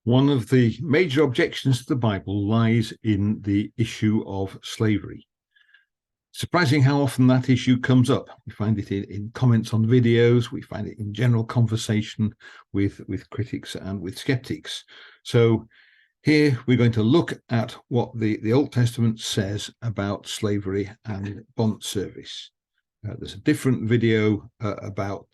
One of the major objections to the Bible lies in the issue of slavery. Surprising how often that issue comes up. We find it in comments on videos, we find it in general conversation with critics and with skeptics. So here we're going to look at what the Old Testament says about slavery and bond service. There's a different video about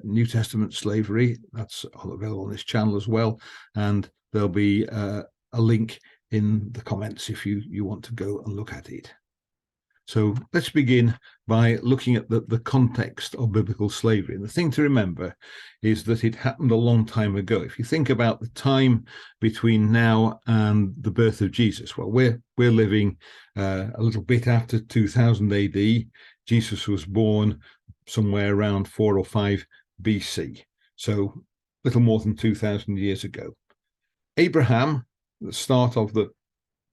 New Testament slavery that's available on this channel as well, and there'll be a link in the comments if you want to go and look at it. So let's begin by looking at the context of biblical slavery. And the thing to remember is that it happened a long time ago. If you think about the time between now and the birth of Jesus, well, we're living a little bit after 2000 AD. Jesus was born somewhere around 4 or 5 BC, so little more than 2,000 years ago. Abraham, the start of the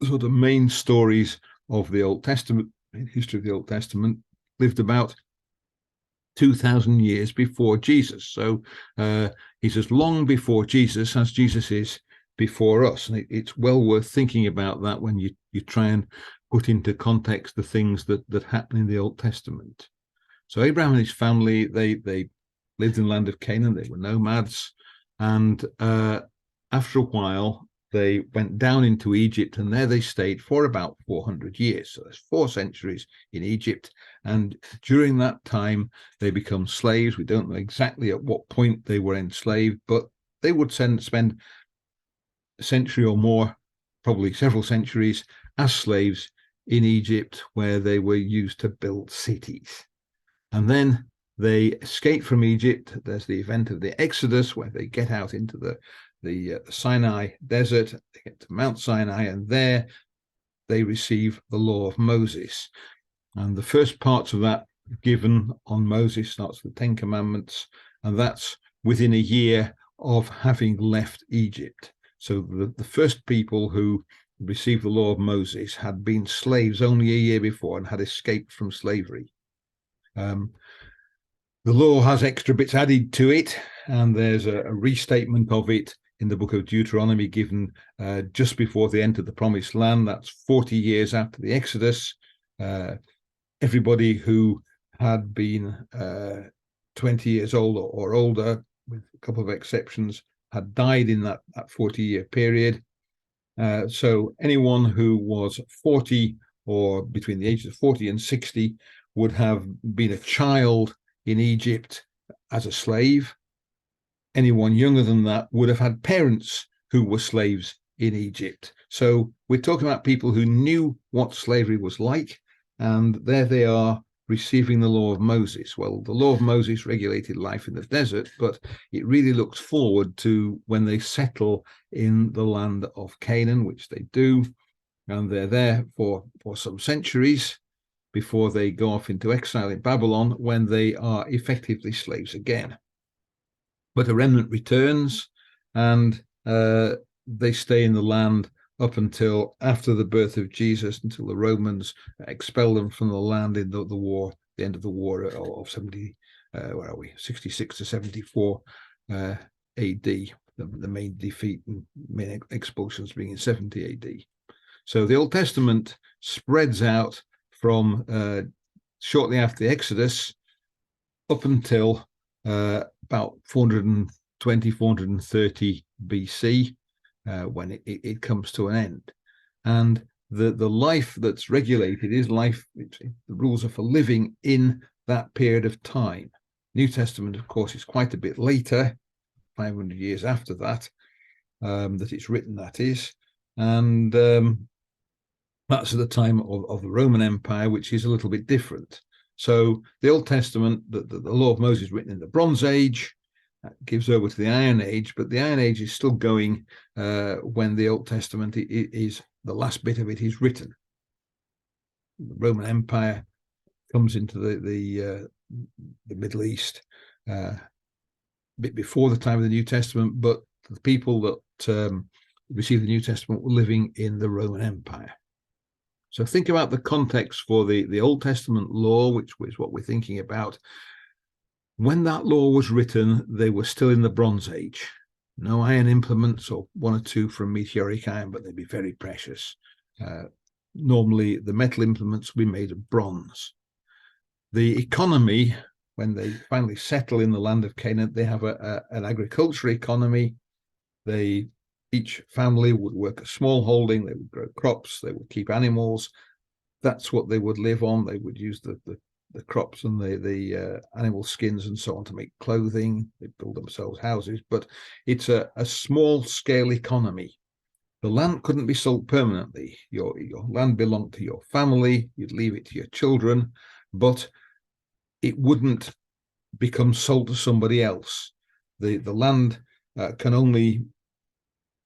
sort of main stories of the Old Testament, in history of the Old Testament, lived about 2,000 years before Jesus. So he's as long before Jesus as Jesus is before us. And it's well worth thinking about that when you try and put into context the things that happen in the Old Testament. So Abraham and his family, they lived in the land of Canaan. They were nomads. And after a while, they went down into Egypt, and there they stayed for about 400 years. So there's 4 centuries in Egypt. And during that time, they become slaves. We don't know exactly at what point they were enslaved, but they would spend a century or more, probably several centuries, as slaves in Egypt, where they were used to build cities. And then they escape from Egypt. There's the event of the Exodus, where they get out into the Sinai desert. They get to Mount Sinai, and there they receive the law of Moses. And the first parts of that given on Moses starts the 10 Commandments, and that's within a year of having left Egypt. So the first people who received the law of Moses had been slaves only a year before and had escaped from slavery. The law has extra bits added to it, and there's a restatement of it in the book of Deuteronomy given just before they entered the promised land. That's 40 years after the Exodus. Everybody who had been 20 years old or older, with a couple of exceptions, had died in that 40-year period. So anyone who was 40 or between the ages of 40 and 60 would have been a child in Egypt as a slave. Anyone younger than that would have had parents who were slaves in Egypt. So we're talking about people who knew what slavery was like, and there they are receiving the law of Moses. Well, the law of Moses regulated life in the desert, but it really looks forward to when they settle in the land of Canaan, which they do, and they're there for some centuries before they go off into exile in Babylon, when they are effectively slaves again. But a remnant returns, and they stay in the land up until after the birth of Jesus, until the Romans expel them from the land in the end of the war of 66 to 74 AD. The main defeat and main expulsions being in 70 AD. So the Old Testament spreads out from shortly after the Exodus up until about 420, 430 BC, when it comes to an end. And the life that's regulated is life, the rules are for living in that period of time. New Testament, of course, is quite a bit later, 500 years after that, that it's written, that is. And that's at the time of the Roman Empire, which is a little bit different. So the Old Testament, the law of Moses written in the Bronze Age, gives over to the Iron Age, but the Iron Age is still going when the Old Testament is the last bit of it is written. The Roman Empire comes into the Middle East a bit before the time of the New Testament, but the people that received the New Testament were living in the Roman Empire. So think about the context for the Old Testament law, which is what we're thinking about. When that law was written, they were still in the Bronze Age. no iron implements, or one or two from meteoric iron, but they'd be very precious. Normally, the metal implements will be made of bronze. The economy, when they finally settle in the land of Canaan, they have an agricultural economy. Each family would work a small holding, they would grow crops, they would keep animals. That's what they would live on. They would use the crops and the animal skins and so on to make clothing. They build themselves houses, but it's a small scale economy. The land couldn't be sold permanently. Your land belonged to your family. You'd leave it to your children, but it wouldn't become sold to somebody else. The land can only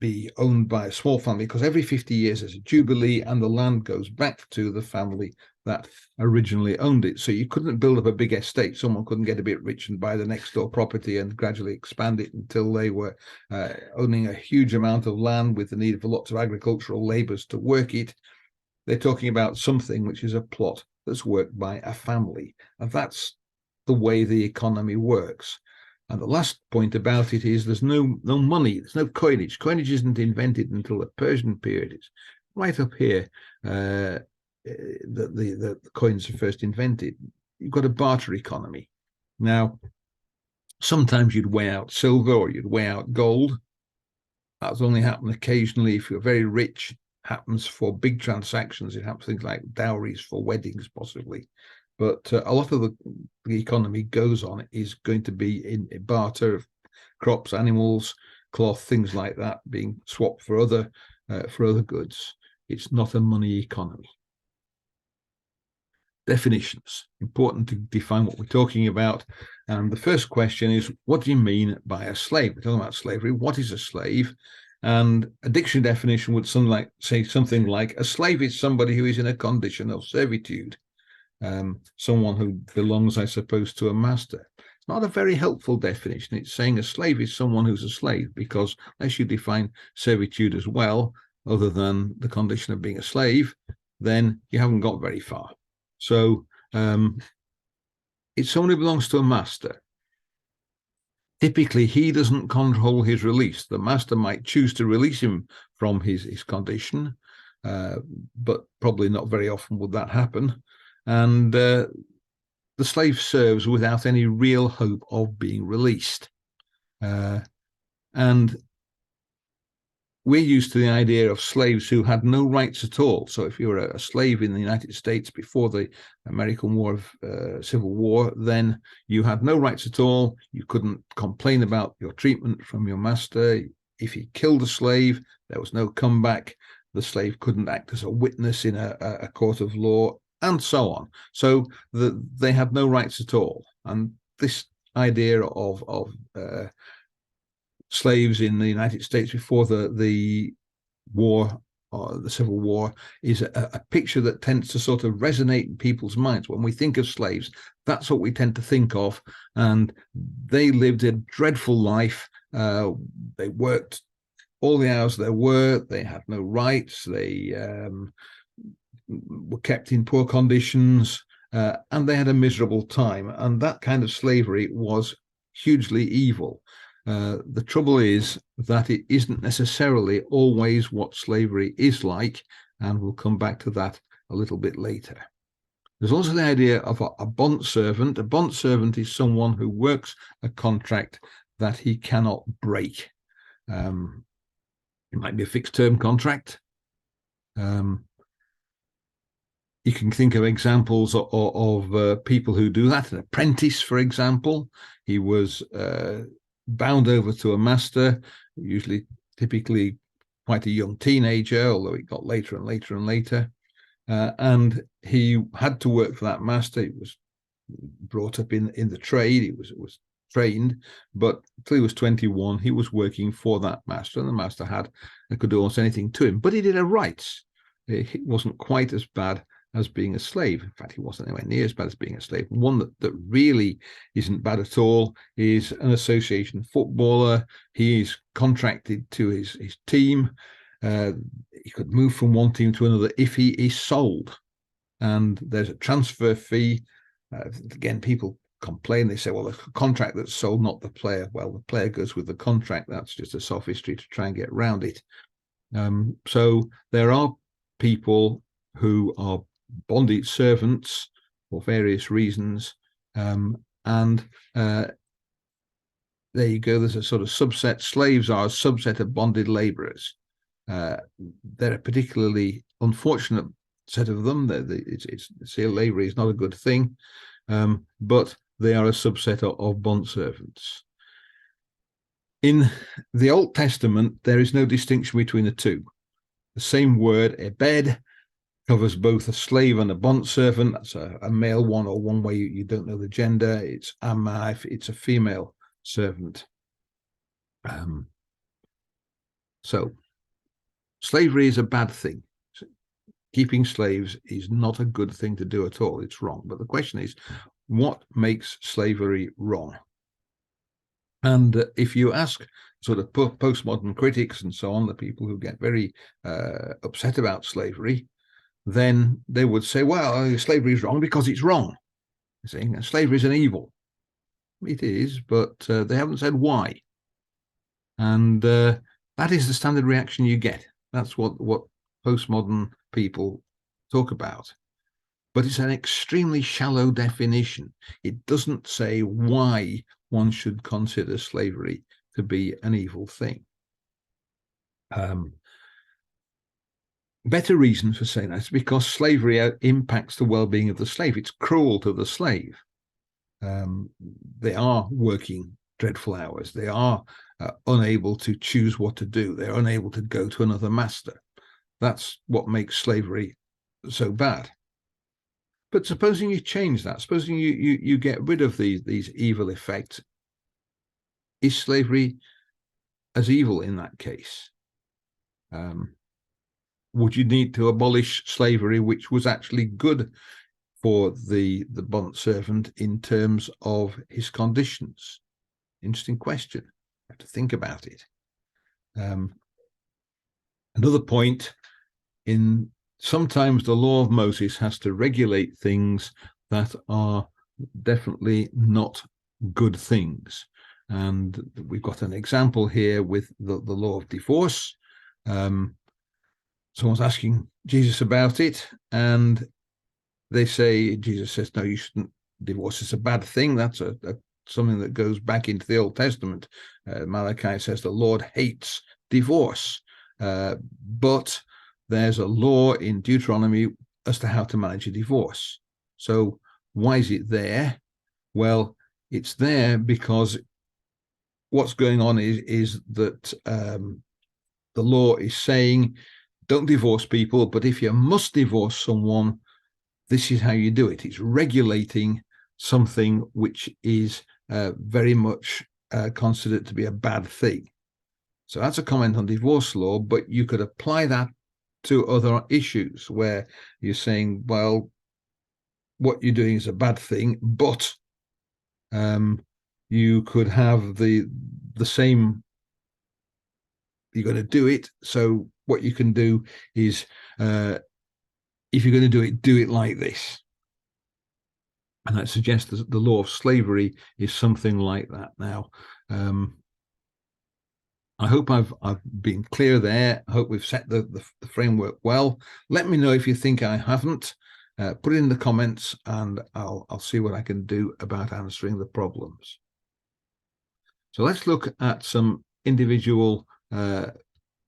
be owned by a small family, because every 50 years there's a jubilee and the land goes back to the family that originally owned it. So you couldn't build up a big estate. Someone couldn't get a bit rich and buy the next door property and gradually expand it until they were owning a huge amount of land with the need for lots of agricultural labourers to work it. They're talking about something which is a plot that's worked by a family. And that's the way the economy works. And the last point about it is there's no money, there's no coinage. Coinage isn't invented until the Persian period. It's right up here that the coins are first invented. You've got a barter economy. Now, sometimes you'd weigh out silver or you'd weigh out gold. That's only happened occasionally if you're very rich. Happens for big transactions. It happens things like dowries for weddings, possibly. But a lot of the economy goes on is going to be in barter of crops, animals, cloth, things like that, being swapped for other goods. It's not a money economy. Definitions. Important to define what we're talking about. And the first question is, what do you mean by a slave? We're talking about slavery. What is a slave? And a dictionary definition would say something like, a slave is somebody who is in a condition of servitude. Someone who belongs, I suppose, to a master. It's not a very helpful definition. It's saying a slave is someone who's a slave, because unless you define servitude as well, other than the condition of being a slave, then you haven't got very far. So it's someone who belongs to a master. Typically, he doesn't control his release. The master might choose to release him from his condition, but probably not very often would that happen. And the slave serves without any real hope of being released. And we're used to the idea of slaves who had no rights at all. So if you were a slave in the United States before the American Civil War, then you had no rights at all. You couldn't complain about your treatment from your master. If he killed a slave, there was no comeback. The slave couldn't act as a witness in a court of law, and so on. So they had no rights at all. And this idea of slaves in the United States before the war, or the Civil War, is a picture that tends to sort of resonate in people's minds. When we think of slaves, that's what we tend to think of. And they lived a dreadful life. They worked all the hours there were. They had no rights. They were kept in poor conditions, and they had a miserable time. And that kind of slavery was hugely evil. The trouble is that it isn't necessarily always what slavery is like, and we'll come back to that a little bit later. There's also the idea of a bond servant. A bond servant is someone who works a contract that he cannot break. It might be a fixed-term contract. You can think of examples of people who do that. An apprentice, for example, he was bound over to a master, typically quite a young teenager, although it got later and later and later. And he had to work for that master. He was brought up in the trade. He was trained, but until he was 21, he was working for that master, and the master could do almost anything to him. But he did have rights. It wasn't quite as bad as being a slave. In fact, he wasn't anywhere near as bad as being a slave. One that really isn't bad at all is an association footballer. He is contracted to his team. He could move from one team to another if he is sold. And there's a transfer fee. Again, people complain. They say, well, the contract that's sold, not the player. Well, the player goes with the contract. That's just a sophistry to try and get around it. So there are people who are bondage servants for various reasons. And there you go. There's a sort of subset. Slaves are a subset of bonded laborers. They're a particularly unfortunate set of them. Slavery is not a good thing, but they are a subset of bond servants. In the Old Testament, there is no distinction between the two. The same word, ebed, covers both a slave and a bond servant. That's a male one, or one way you don't know the gender. It's amma if it's a female servant. So slavery is a bad thing. Keeping slaves is not a good thing to do at all. It's wrong. But the question is, what makes slavery wrong? And if you ask sort of postmodern critics and so on, the people who get very upset about slavery, then they would say, well, slavery is wrong because it's wrong. You're saying slavery is an evil. It is, but they haven't said why. And that is the standard reaction you get. That's what postmodern people talk about. But it's an extremely shallow definition. It doesn't say why one should consider slavery to be an evil thing. Better reason for saying that is because slavery impacts the well-being of the slave. It's cruel to the slave. They are working dreadful hours. They are unable to choose what to do. They're unable to go to another master. That's what makes slavery so bad. But supposing you change that, supposing you get rid of these evil effects, is slavery as evil in that case? Would you need to abolish slavery, which was actually good for the bond servant in terms of his conditions? Interesting question. You have to think about it. Another point, sometimes the law of Moses has to regulate things that are definitely not good things. And we've got an example here with the law of divorce. Someone's asking Jesus about it, and Jesus says, no, you shouldn't. Divorce is a bad thing. That's something that goes back into the Old Testament. Malachi says the Lord hates divorce. But there's a law in Deuteronomy as to how to manage a divorce. So why is it there? Well, it's there because what's going on is that the law is saying, don't divorce people, but if you must divorce someone, this is how you do it. It's regulating something which is very much considered to be a bad thing. So that's a comment on divorce law, but you could apply that to other issues where you're saying, well, what you're doing is a bad thing, but you could have the same, you're going to do it. So what you can do is, if you're going to do it like this. And that suggests that the law of slavery is something like that. Now, I hope I've been clear there. I hope we've set the framework well. Let me know if you think I haven't. Put it in the comments, and I'll see what I can do about answering the problems. So let's look at some individual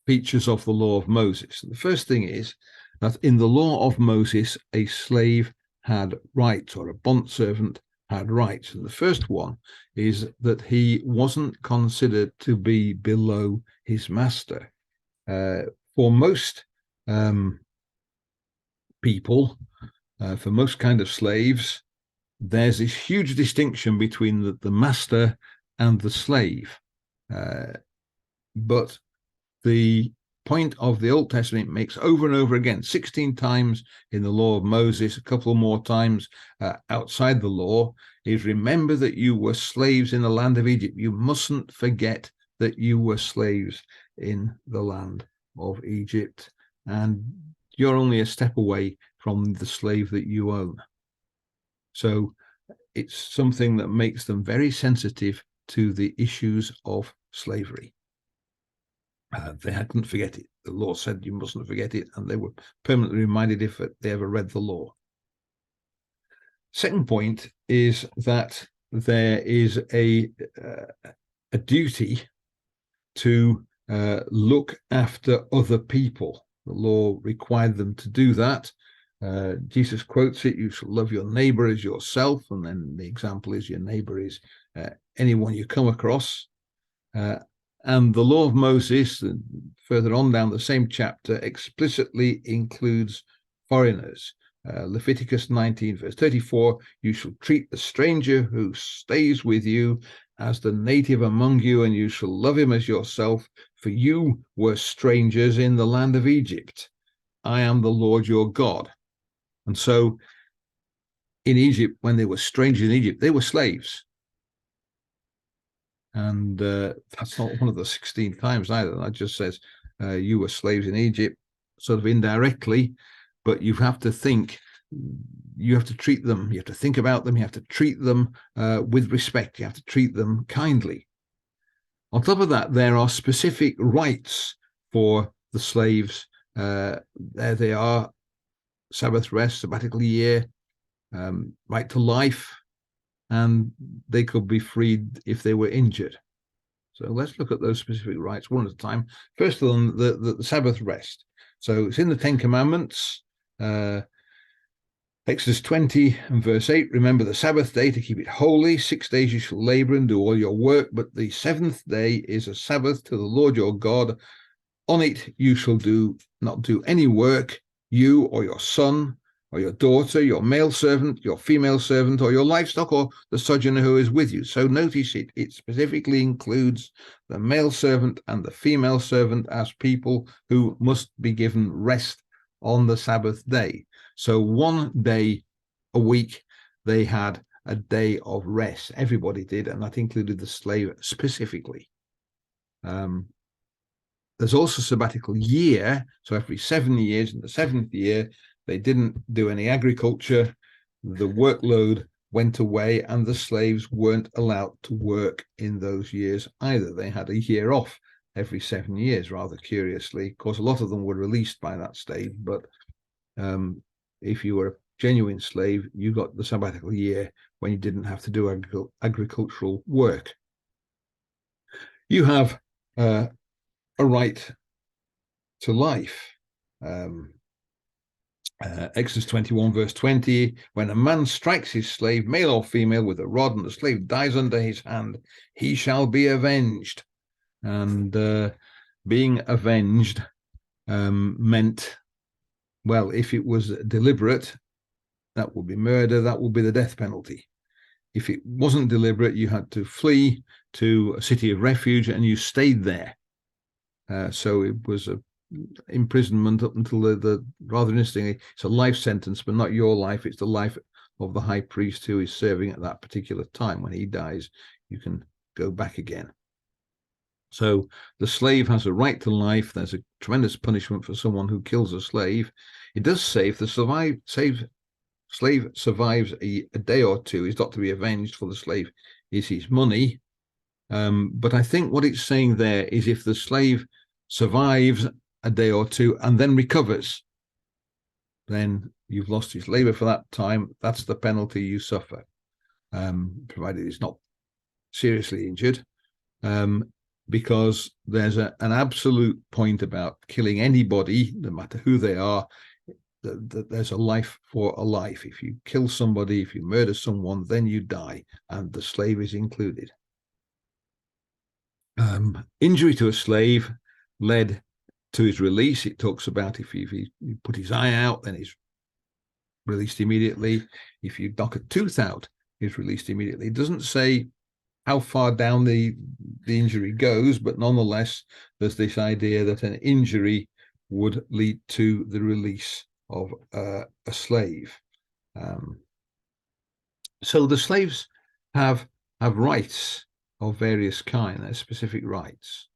features of the law of Moses. The first thing is that in the law of Moses, a slave had rights, or a bondservant had rights. And the first one is that he wasn't considered to be below his master. For most people, for most kind of slaves, there's this huge distinction between the master and the slave. But the point of the Old Testament makes over and over again, 16 times in the law of Moses, a couple more times outside the law, is remember that you were slaves in the land of Egypt. You mustn't forget that you were slaves in the land of Egypt, and you're only a step away from the slave that you own. So it's something that makes them very sensitive to the issues of slavery. They hadn't forget it. The law said you mustn't forget it, and they were permanently reminded if they ever read the law. Second point is that there is a duty to look after other people. The law required them to do that. Jesus quotes it, you shall love your neighbor as yourself, and then the example is your neighbor is anyone you come across. And the law of Moses, further on down the same chapter, explicitly includes foreigners. Leviticus 19, verse 34, you shall treat the stranger who stays with you as the native among you, and you shall love him as yourself, for you were strangers in the land of Egypt. I am the Lord your God. And so in Egypt, when they were strangers in Egypt, they were slaves. And that's not one of the 16 times either. That just says you were slaves in Egypt, sort of indirectly, but you have to think, you have to treat them, you have to think about them, you have to treat them with respect, you have to treat them kindly. On top of that, there are specific rights for the slaves. There they are: Sabbath rest, sabbatical year, right to life, and they could be freed if they were injured. So let's look at those specific rights one at a time. First of all, the Sabbath rest. So it's in the Ten Commandments, Exodus 20 and verse 8, remember the Sabbath day to keep it holy. 6 days you shall labor and do all your work, but the seventh day is a Sabbath to the Lord your God. On it you shall not do any work, you or your son or your daughter, your male servant, your female servant, or your livestock, or the sojourner who is with you. So notice it specifically includes the male servant and the female servant as people who must be given rest on the Sabbath day. So 1 day a week, they had a day of rest. Everybody did, and that included the slave specifically. There's also sabbatical year. So every 7 years, in the seventh year, they didn't do any agriculture. The workload went away, and the slaves weren't allowed to work in those years either. They had a year off every 7 years, rather curiously. Of course, a lot of them were released by that stage, but if you were a genuine slave, you got the sabbatical year when you didn't have to do agricultural work. You have a right to life. Exodus 21 verse 20, when a man strikes his slave, male or female, with a rod, and the slave dies under his hand, he shall be avenged. And being avenged meant, well, if it was deliberate, that would be murder, that would be the death penalty. If it wasn't deliberate, you had to flee to a city of refuge, and you stayed there. So it was a imprisonment up until the rather interestingly, it's a life sentence, but not your life. It's the life of the high priest who is serving at that particular time. When he dies, you can go back again. So the slave has a right to life. There's a tremendous punishment for someone who kills a slave. It does say if the slave survives a day or two, he's not to be avenged, for the slave is his money. But I think what it's saying there is if the slave survives a day or two and then recovers, then you've lost his labor for that time. That's the penalty you suffer, provided he's not seriously injured, because there's an absolute point about killing anybody, no matter who they are. There's a life for a life. If you kill somebody, if you murder someone, then you die, and the slave is included. Injury to a slave led to his release. It talks about if he put his eye out, then he's released immediately. If you knock a tooth out, he's released immediately. It doesn't say how far down the injury goes, but nonetheless, there's this idea that an injury would lead to the release of a slave. So the slaves have rights of various kinds, their specific rights.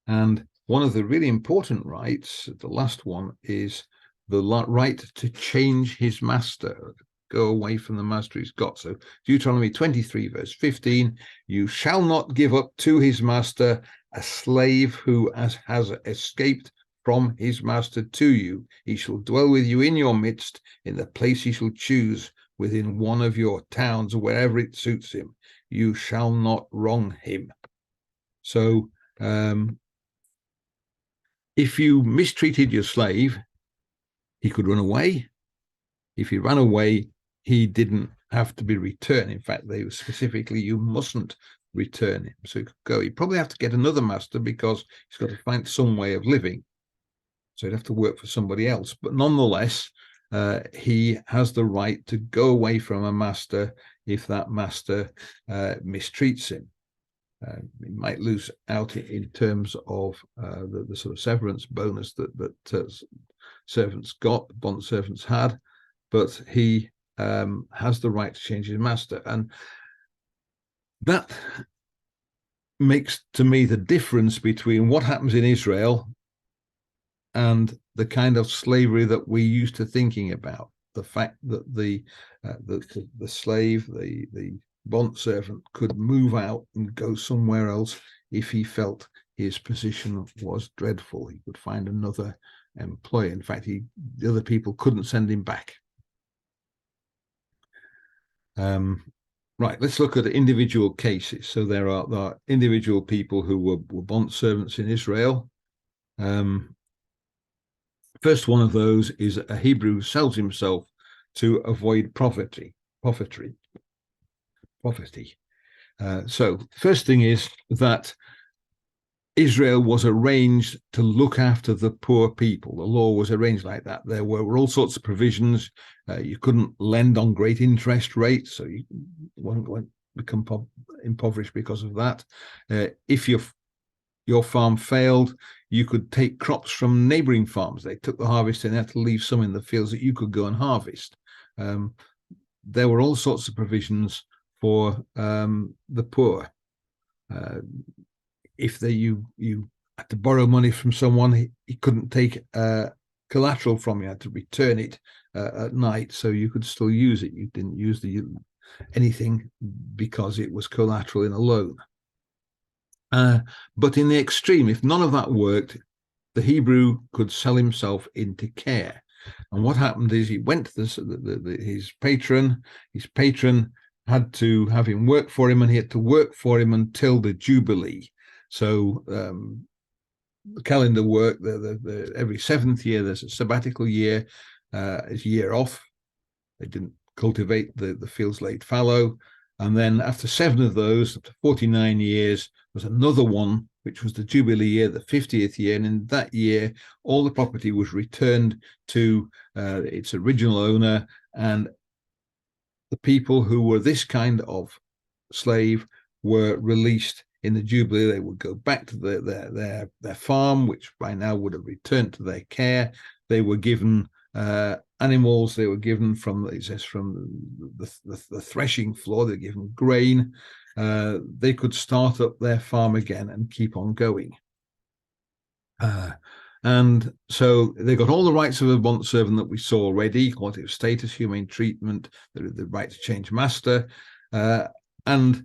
And one of the really important rights, the last one, is the right to change his master. go away from the master he's got. So Deuteronomy 23, verse 15, you shall not give up to his master a slave who has escaped from his master to you. He shall dwell with you in your midst, in the place he shall choose, within one of your towns, wherever it suits him. You shall not wrong him. So if you mistreated your slave, he could run away. If he ran away, he didn't have to be returned. In fact, they were specifically, you mustn't return him. So he could go. He'd probably have to get another master because he's got to find some way of living. So he'd have to work for somebody else. But nonetheless, he has the right to go away from a master if that master mistreats him. He might lose out in terms of the sort of severance bonus that servants got, bond servants had, but he has the right to change his master. And that makes, to me, the difference between what happens in Israel and the kind of slavery that we used to thinking about. The fact that the slave, the bond servant, could move out and go somewhere else if he felt his position was dreadful. He could find another employer. In fact, the other people couldn't send him back. Right, let's look at individual cases. So there are individual people who were bond servants in Israel. First one of those is a Hebrew who sells himself to avoid poverty. So first thing is that Israel was arranged to look after the poor people. The law was arranged like that. There were all sorts of provisions. You couldn't lend on great interest rates, so you won't become impoverished because of that. If your farm failed, you could take crops from neighboring farms. They took the harvest and they had to leave some in the fields that you could go and harvest. There were all sorts of provisions for the poor. If you had to borrow money from someone, he couldn't take collateral from you. You had to return it at night, so you could still use it. You didn't use anything because it was collateral in a loan. But in the extreme, if none of that worked, the Hebrew could sell himself into care. And what happened is he went to his patron. His patron had to have him work for him, and he had to work for him until the Jubilee. So the calendar work, every seventh year, there's a sabbatical year, it's a year off. They didn't cultivate the fields laid fallow. And then after 7 of those, after 49 years, was another one, which was the Jubilee year, the 50th year. And in that year, all the property was returned to its original owner. And the people who were this kind of slave were released in the Jubilee. They would go back to their farm, which by now would have returned to their care. They were given animals. They were given from the threshing floor. They were given grain. They could start up their farm again and keep on going. And so they got all the rights of a bond servant that we saw already: equality of status, humane treatment, the right to change master, and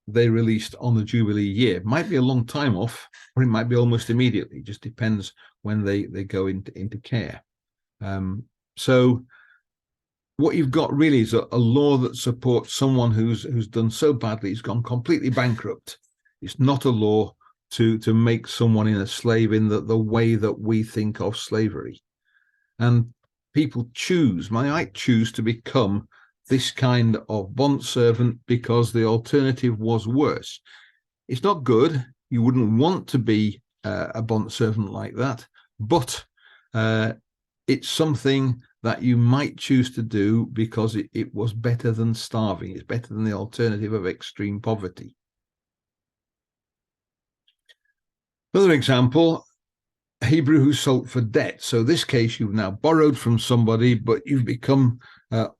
they released on the Jubilee year. Might be a long time off, or it might be almost immediately. It just depends when they go into care. So what you've got really is a law that supports someone who's done so badly, he's gone completely bankrupt. It's not a law to make someone in a slave in the way that we think of slavery. And people might choose to become this kind of bond servant because the alternative was worse. It's not good. You wouldn't want to be a bond servant like that, but it's something that you might choose to do because it was better than starving. It's better than the alternative of extreme poverty. Another example, a Hebrew who sold for debt. So this case, you've now borrowed from somebody, but you've become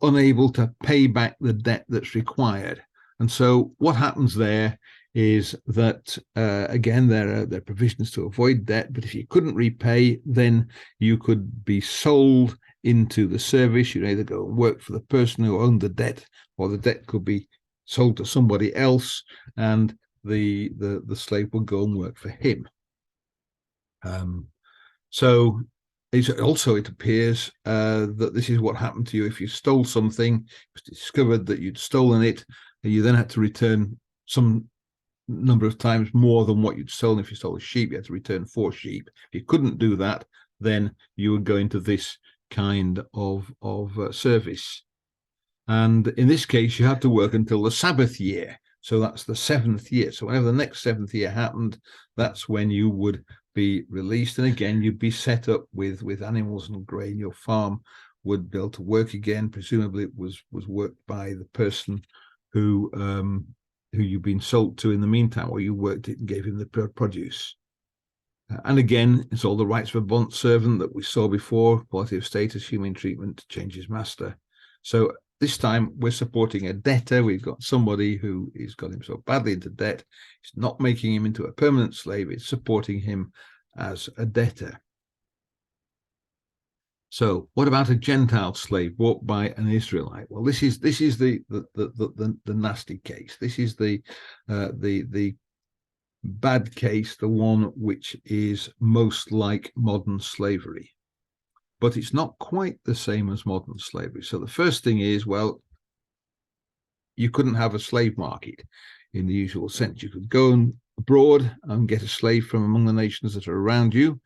unable to pay back the debt that's required. And so what happens there is that, again, there are provisions to avoid debt, but if you couldn't repay, then you could be sold into the service. You'd either go and work for the person who owned the debt, or the debt could be sold to somebody else, and the slave would go and work for him. So it appears that this is what happened to you if you stole something. It was discovered that you'd stolen it, and you then had to return some number of times more than what you'd stolen. If you stole a sheep, you had to return 4 sheep. If you couldn't do that, then you would go into this kind of service. And in this case, you had to work until the Sabbath year. So that's the 7th year. So whenever the next 7th year happened, that's when you would be released. And again, you'd be set up with animals and grain. Your farm would be able to work again. Presumably it was worked by the person who you've been sold to in the meantime, or you worked it and gave him the produce. And again, it's all the rights of a bond servant that we saw before: quality of status, human treatment, change his master. So this time we're supporting a debtor. We've got somebody who has got himself badly into debt. It's not making him into a permanent slave. It's supporting him as a debtor. So what about a Gentile slave bought by an Israelite? Well, this is the nasty case. This is the bad case, the one which is most like modern slavery. But it's not quite the same as modern slavery. So the first thing is, well, you couldn't have a slave market in the usual sense. You could go abroad and get a slave from among the nations that are around you,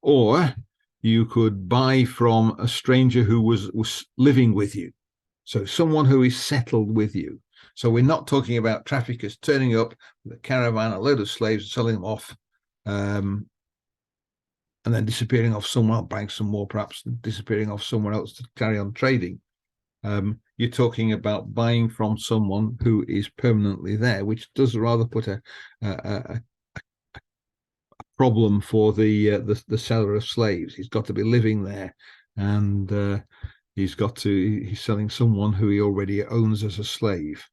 or you could buy from a stranger who was living with you. So someone who is settled with you. So we're not talking about traffickers turning up with a caravan, a load of slaves, selling them off, and then disappearing off somewhere, buying some more, perhaps disappearing off somewhere else to carry on trading. You're talking about buying from someone who is permanently there, which does rather put a problem for the seller of slaves. He's got to be living there, and he's selling someone who he already owns as a slave.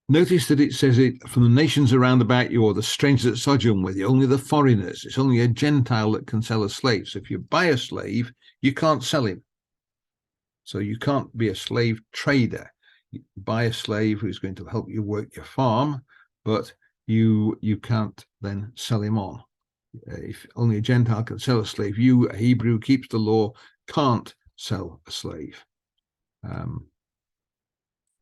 Notice that it says it from the nations around about you, or the strangers that sojourn with you, only the foreigners. It's only a Gentile that can sell a slave. So if you buy a slave, you can't sell him. So you can't be a slave trader. You buy a slave who's going to help you work your farm, but you can't then sell him on. If only a Gentile can sell a slave, you, a Hebrew, keeps the law, can't sell a slave.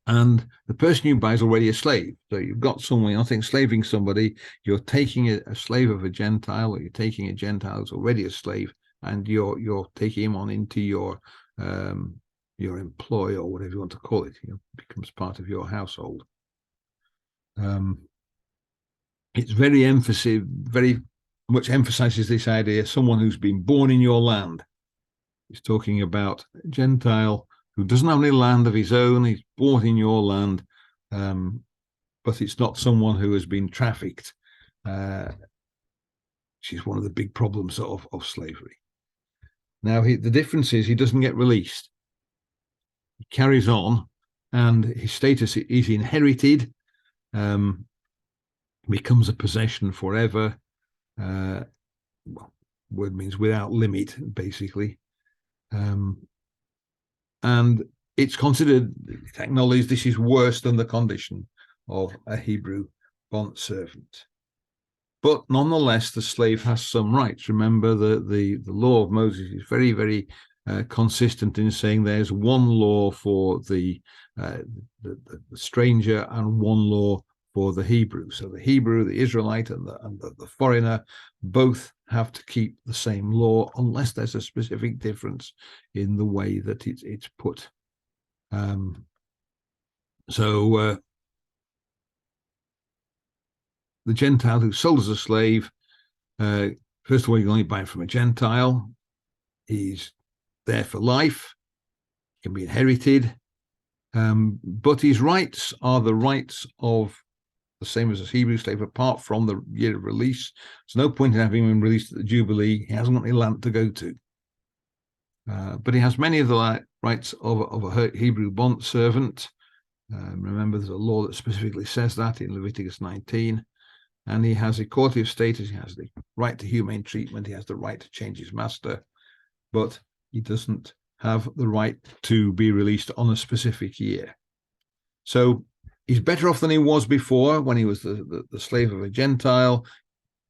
And the person you buy is already a slave. So you've got someone, I think, slaving somebody, you're taking a slave of a Gentile, or you're taking a Gentile who's already a slave, and you're taking him on into your employ, or whatever you want to call it. Becomes part of your household. It's very much emphasizes this idea: someone who's been born in your land. He's talking about a Gentile who doesn't have any land of his own. He's bought in your land, but it's not someone who has been trafficked, which is one of the big problems of slavery. Now, the difference is he doesn't get released. He carries on, and his status is inherited, becomes a possession forever. Word means without limit, basically. And it's considered, it's acknowledged, this is worse than the condition of a Hebrew bondservant. But nonetheless, the slave has some rights. Remember, the law of Moses is very, very consistent in saying there's one law for the stranger and one law for the Hebrew. So the Hebrew, the Israelite, and the foreigner both have to keep the same law, unless there's a specific difference in the way that it's put. So the Gentile who's sold as a slave, first of all, you can only buy him from a Gentile. He's there for life, can be inherited, but his rights are the rights of the same as a Hebrew slave, apart from the year of release. There's no point in having him released at the Jubilee. He hasn't got any land to go to. But he has many of the rights of a Hebrew bondservant. Remember, there's a law that specifically says that in Leviticus 19. and he has equality of status. He has the right to humane treatment. He has the right to change his master, but he doesn't have the right to be released on a specific year. So he's better off than he was before when he was the slave of a Gentile.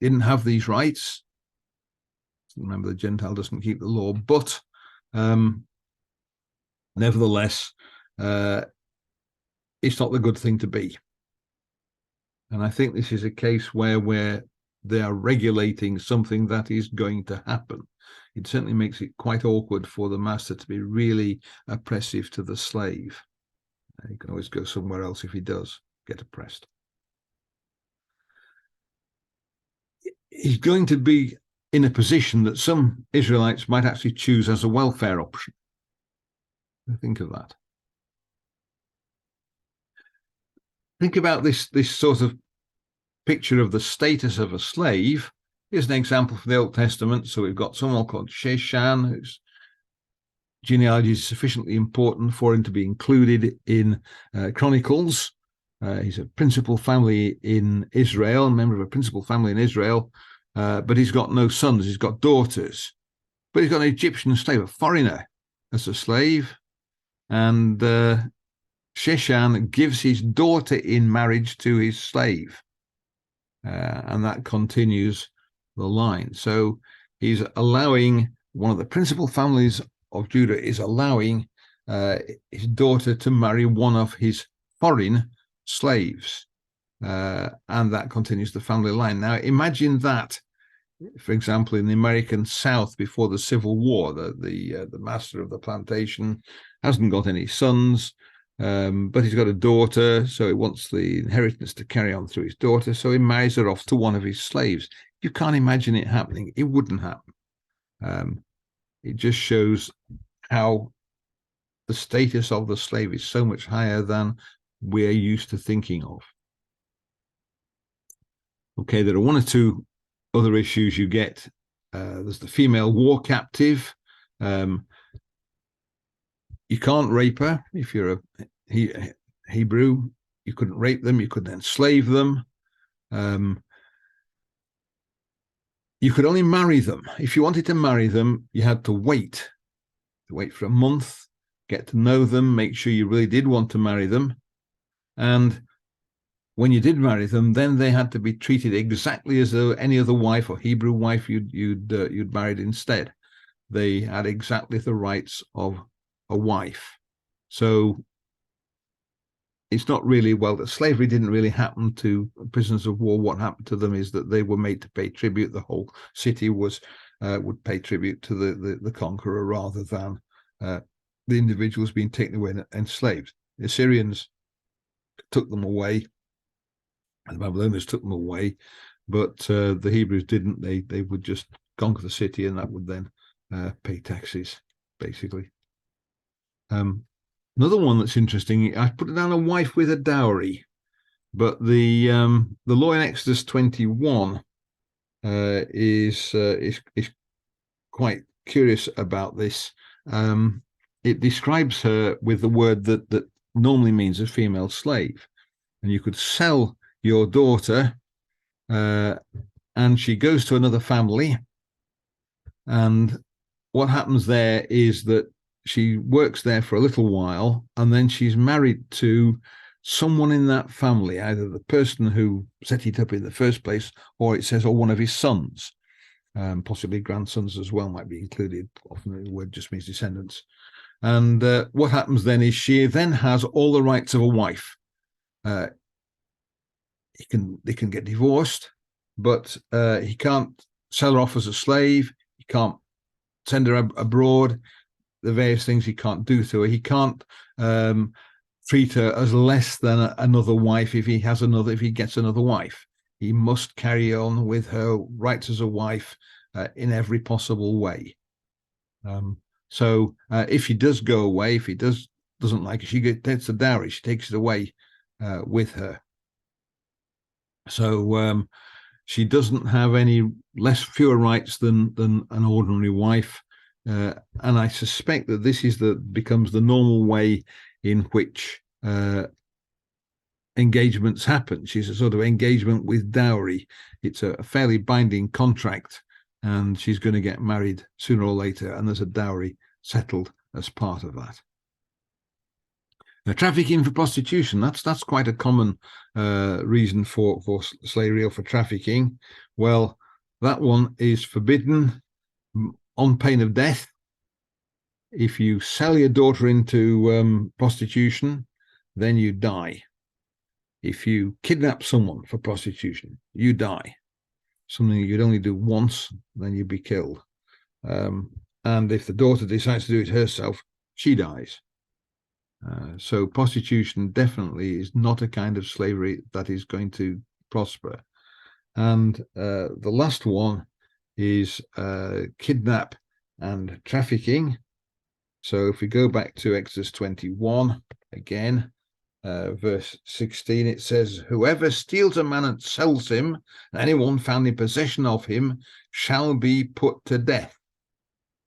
Didn't have these rights. Remember, the Gentile doesn't keep the law, but nevertheless, it's not the good thing to be. And I think this is a case where they are regulating something that is going to happen. It certainly makes it quite awkward for the master to be really oppressive to the slave. He can always go somewhere else if he does get oppressed. He's going to be in a position that some Israelites might actually choose as a welfare option. Think of that. Think about this sort of picture of the status of a slave. Here's an example from the Old Testament. So we've got someone called Sheshan, whose genealogy is sufficiently important for him to be included in Chronicles. He's a principal family in Israel, a member of a principal family in Israel, but he's got no sons. He's got daughters. But he's got an Egyptian slave, a foreigner, as a slave. And Sheshan gives his daughter in marriage to his slave. And that continues the line. So he's allowing, one of the principal families of Judah is allowing his daughter to marry one of his foreign slaves. And that continues the family line. Now, imagine that, for example, in the American South before the Civil War, the master of the plantation hasn't got any sons, but he's got a daughter, so he wants the inheritance to carry on through his daughter, so he marries her off to one of his slaves. You can't imagine it happening. It wouldn't happen. It just shows how the status of the slave is so much higher than we're used to thinking of. Okay, there are one or two other issues you get. There's the female war captive. You can't rape her. If you're a Hebrew, you couldn't rape them. You couldn't enslave them. You could only marry them. If you wanted to marry them, you had to wait for a month, get to know them, make sure you really did want to marry them. And when you did marry them, then they had to be treated exactly as though any other wife or Hebrew wife you'd married instead. They had exactly the rights of a wife. So it's not really, well, that slavery didn't really happen to prisoners of war. What happened to them is that they were made to pay tribute. The whole city would pay tribute to the conqueror rather than the individuals being taken away and enslaved. The Assyrians took them away, and the Babylonians took them away, but the Hebrews didn't. They would just conquer the city, and that would then pay taxes, basically. Another one that's interesting, I put it down, a wife with a dowry, but the law in Exodus 21 is quite curious about this. It describes her with the word that normally means a female slave, and you could sell your daughter, and she goes to another family, and what happens there is that she works there for a little while, and then she's married to someone in that family, either the person who set it up in the first place, or it says, or one of his sons, possibly grandsons as well might be included. Often the word just means descendants. And what happens then is she then has all the rights of a wife. They can get divorced, but he can't sell her off as a slave. He can't send her abroad. The various things he can't do to her. He can't treat her as less than another wife if he gets another wife. He must carry on with her rights as a wife in every possible way. So if she does go away, if he doesn't like it, she gets the dowry. She takes it away with her. So she doesn't have any fewer rights than an ordinary wife. And I suspect that this becomes the normal way in which engagements happen. She's a sort of engagement with dowry. It's a fairly binding contract, and she's going to get married sooner or later, and there's a dowry settled as part of that. Now, trafficking for prostitution, that's quite a common reason for slavery or for trafficking. Well, that one is forbidden on pain of death. If you sell your daughter into prostitution, then you die. If you kidnap someone for prostitution, you die. Something you'd only do once, then you'd be killed. And if the daughter decides to do it herself, she dies. So prostitution definitely is not a kind of slavery that is going to prosper. And the last one is kidnap and trafficking. So if we go back to Exodus 21 again, verse 16, it says, whoever steals a man and sells him, and anyone found in possession of him shall be put to death.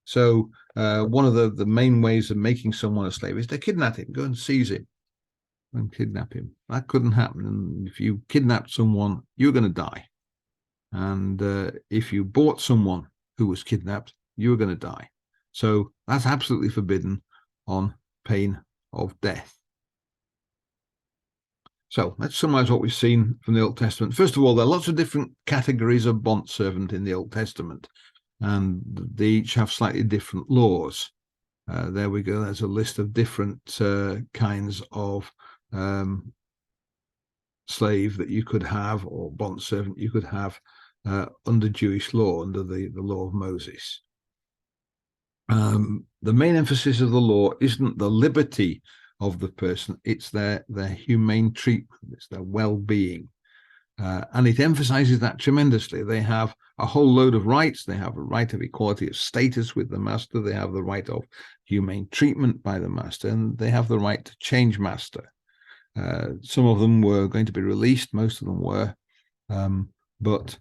So one of the main ways of making someone a slave is to kidnap him, go and seize him and kidnap him. That couldn't happen. And if you kidnapped someone, you're going to die. And if you bought someone who was kidnapped, you were going to die. So that's absolutely forbidden on pain of death. So let's summarize what we've seen from the Old Testament. First of all, there are lots of different categories of bondservant in the Old Testament, and they each have slightly different laws. There we go. There's a list of different kinds of slave that you could have, or bondservant you could have under Jewish law, under the law of Moses. The main emphasis of the law isn't the liberty of the person, it's their humane treatment, it's their well-being. And it emphasizes that tremendously. They have a whole load of rights. They have a right of equality of status with the master. They have the right of humane treatment by the master, and they have the right to change master. Some of them were going to be released. Most of them were. But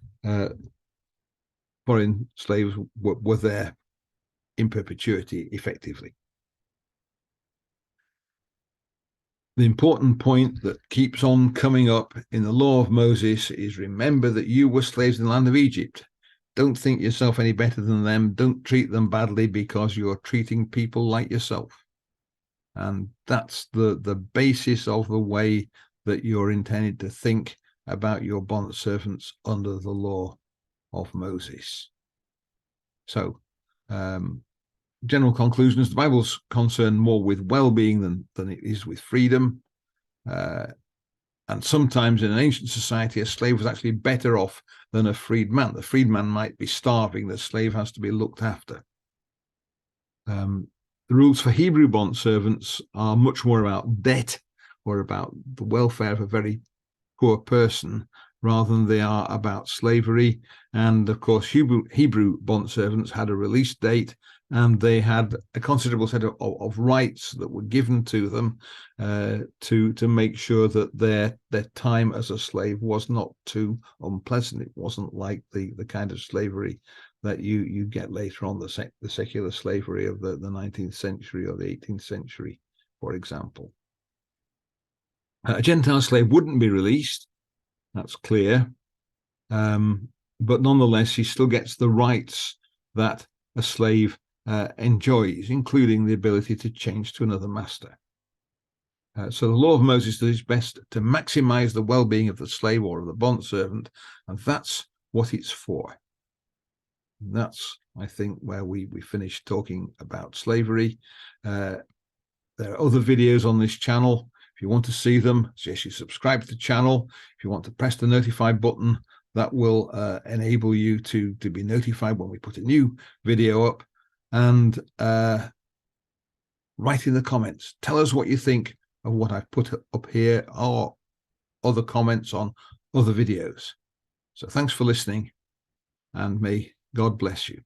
foreign slaves were there in perpetuity, effectively. The important point that keeps on coming up in the law of Moses is, remember that you were slaves in the land of Egypt. Don't think yourself any better than them. Don't treat them badly because you're treating people like yourself. And that's the basis of the way that you're intended to think about your bondservants under the law of Moses. So, general conclusions: the Bible's concerned more with well-being than it is with freedom. And sometimes in an ancient society, a slave was actually better off than a freed man. The freed man might be starving. The slave has to be looked after. The rules for Hebrew bondservants are much more about debt or about the welfare of a very poor person rather than they are about slavery. And of course, Hebrew bondservants had a release date, and they had a considerable set of rights that were given to them to make sure that their time as a slave was not too unpleasant. It wasn't like the kind of slavery that you get later on, the secular slavery of the 19th century or the 18th century, for example. A Gentile slave wouldn't be released, that's clear. But nonetheless, he still gets the rights that a slave enjoys, including the ability to change to another master. So the law of Moses does its best to maximize the well-being of the slave or of the bondservant, and that's what it's for. And that's, I think, where we finished talking about slavery. There are other videos on this channel. If you want to see them, I suggest you subscribe to the channel. If you want to press the notify button, that will enable you to be notified when we put a new video up. And write in the comments. Tell us what you think of what I've put up here, or other comments on other videos. So thanks for listening, and may God bless you.